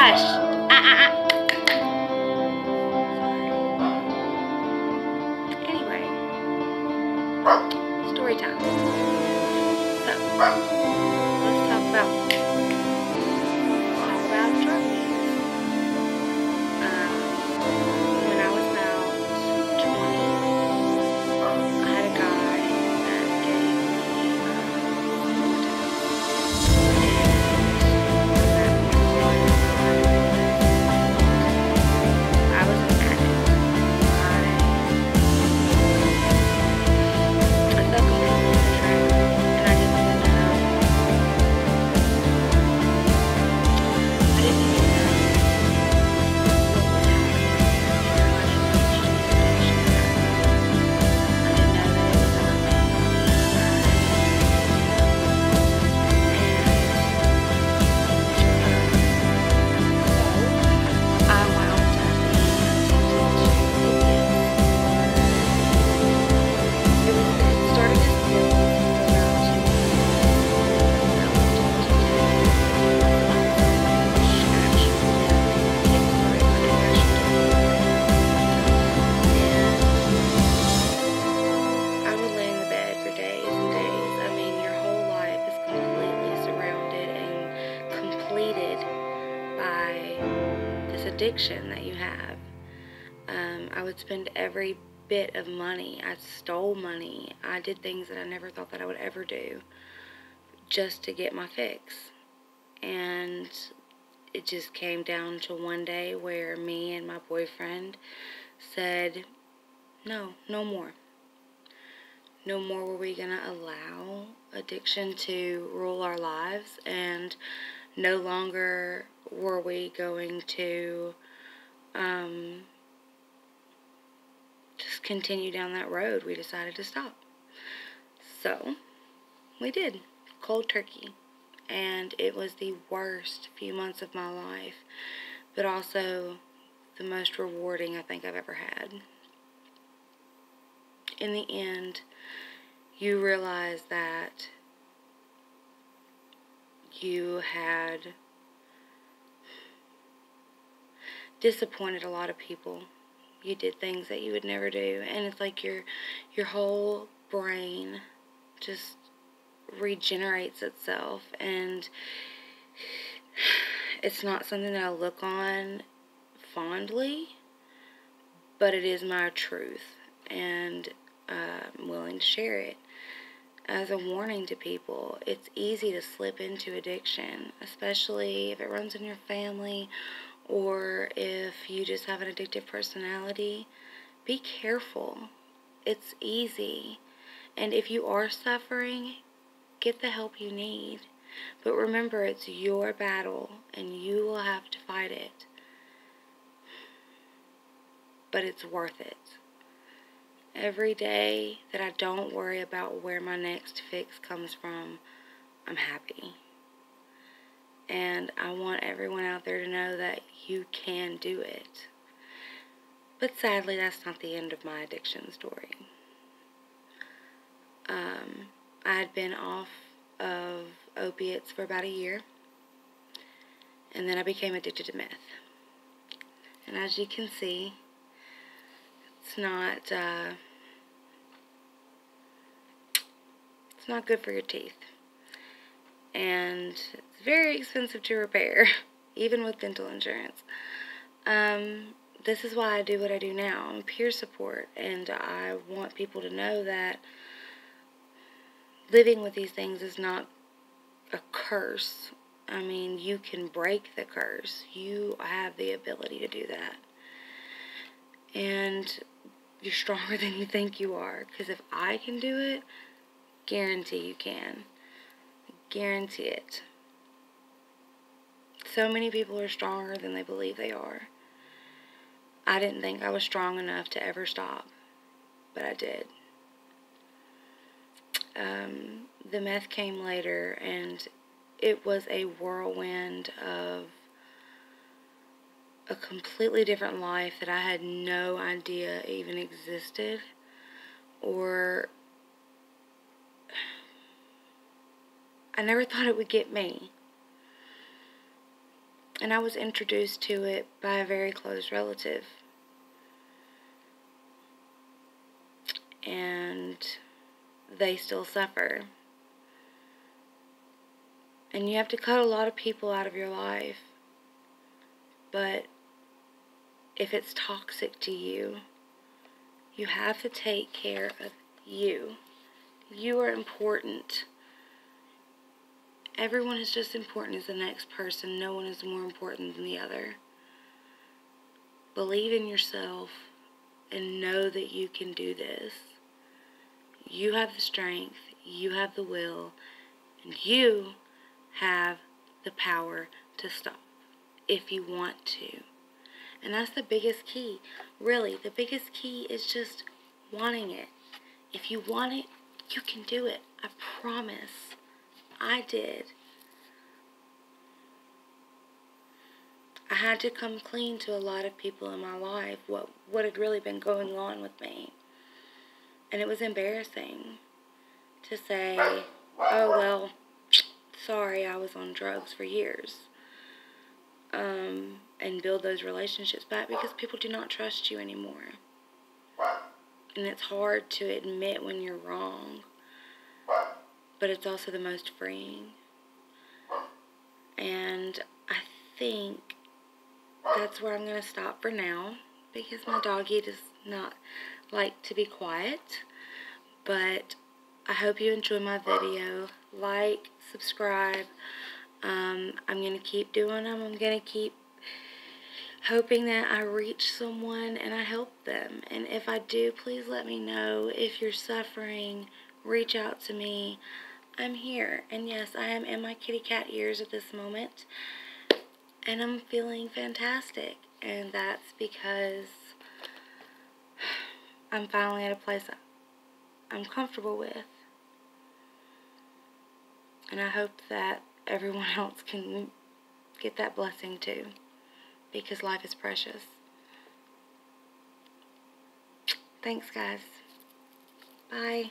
Hush. Anyway, story time. So, let's talk about drug use. When I was about 20, I had a guy that gave me I was an addict. I felt completely betrayed, and I didn't even know. I didn't even know what was happening or how much addiction I didn't know that it was on me. I wound up being addicted to opiates. It started as pills for about 2 I would lay in the bed for days and days. I mean, your whole life is completely surrounded and completed by this addiction that you have. I would spend every bit of money. I stole money. I did things that I never thought that I would ever do just to get my fix. And it just came down to one day where me and my boyfriend said, no more. No more were we going to allow addiction to rule our lives, and no longer were we going to just continue down that road. We decided to stop. So, we did. Cold turkey. And it was the worst few months of my life, but also the most rewarding I think I've ever had. In the end, you realize that you had disappointed a lot of people. You did things that you would never do, and it's like your whole brain just regenerates itself, and it's not something that I look on fondly, but it is my truth, and I'm willing to share it as a warning to people. It's easy to slip into addiction, especially if it runs in your family or if you just have an addictive personality. Be careful. It's easy. And if you are suffering, get the help you need. But remember, it's your battle, and you will have to fight it. But it's worth it. Every day that I don't worry about where my next fix comes from, I'm happy. And I want everyone out there to know that you can do it. But sadly, that's not the end of my addiction story. I had been off of opiates for about a year, and then I became addicted to meth. And as you can see, it's not good for your teeth, and it's very expensive to repair, even with dental insurance. This is why I do what I do now. I'm peer support, and I want people to know that living with these things is not a curse. I mean, you can break the curse. You have the ability to do that. And you're stronger than you think you are. Because if I can do it, guarantee you can. Guarantee it. So many people are stronger than they believe they are. I didn't think I was strong enough to ever stop, but I did. The meth came later, and it was a whirlwind of a completely different life that I had no idea even existed, or I never thought it would get me. And I was introduced to it by a very close relative. And they still suffer. And you have to cut a lot of people out of your life. But if it's toxic to you, you have to take care of you. You are important. Everyone is just important as the next person. No one is more important than the other. Believe in yourself and know that you can do this. You have the strength, you have the will, and you have the power to stop if you want to. And that's the biggest key. Really, the biggest key is just wanting it. If you want it, you can do it. I promise. I did. I had to come clean to a lot of people in my life what had really been going on with me. And it was embarrassing to say, oh, well, sorry, I was on drugs for years. And build those relationships back, because people do not trust you anymore. And it's hard to admit when you're wrong. But it's also the most freeing. And I think that's where I'm going to stop for now, because my doggy does not like to be quiet. But I hope you enjoy my video. Like, subscribe. I'm going to keep doing them. I'm going to keep hoping that I reach someone and I help them. And if I do, please let me know. If you're suffering, reach out to me. I'm here. And yes, I am in my kitty cat ears at this moment. And I'm feeling fantastic. And that's because I'm finally at a place I'm comfortable with. And I hope that everyone else can get that blessing too. Because life is precious. Thanks, guys. Bye.